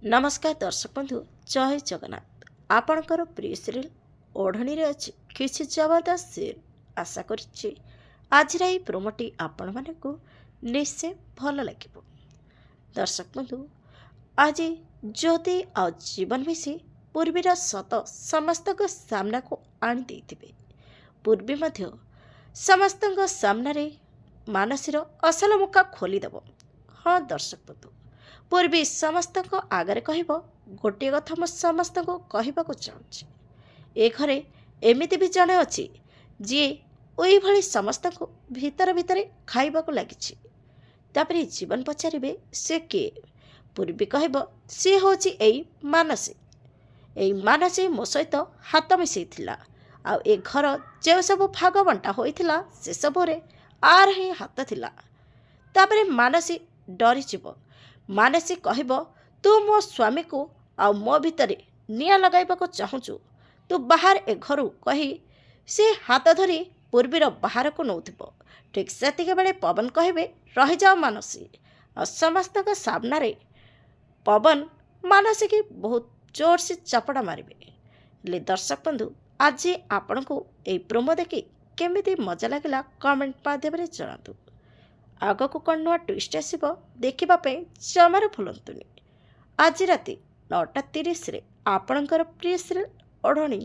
नमस्कार दर्शक बंधु जय जगन्नाथ आपणकर प्रिय सीरियल ओढ़नी रे अच्छी किसी जबरदस्त सीरियल आशा करुच्ची आज प्रोमोटी आपण मानक निश्चय भल लगे। दर्शक बंधु आज ज्योति आ जीवन मिशी पूर्वीर सत समस्त सामना को आनी देथिबे। पूर्वी मध्य समस्त सामने मानसीर असल मुखा खोलीदेव। हाँ दर्शक बंधु पूर्वी समस्त आगे कह गोटे कथा मु समस्त कहवाक चाहूँगी। ए घरे एमिति भी जड़े अच्छी जी ओई समस्त भितर भितर खाइबाक लगी। तापरे जीवन पचारे से किए पूर्वी कह सी हूँ मानसी। यही मानसी मो सहित हाथ मिसईला आ ए घर जो सब भाग बंटा होता से सबरे आर ही हाथ थिला। तापरे मानसी डरीज मानसी कहब तू मो स्वामी को आ मो भितर निया लगाइबाक चाहूचु तू बाहर ए घर कही से हाथ धरी पूर्वीर बाहर को नौथिब। ठीक सेतिके बेले पवन कहबे रही जाओ मानसी आ समस्त सामने पवन मानसी की बहुत जोर से चपड़ा मारे। ले दर्शक बंधु आज आपण को यही प्रोमो देखी केमिति मजा लगे कमेंट माध्यम जनातु। आग को कौन नुआ ट्विस्ट आसब देखापी जमार भूलतुनि। आज राति 9:30 आपणकर प्रिय सीरियल ओढ़नी।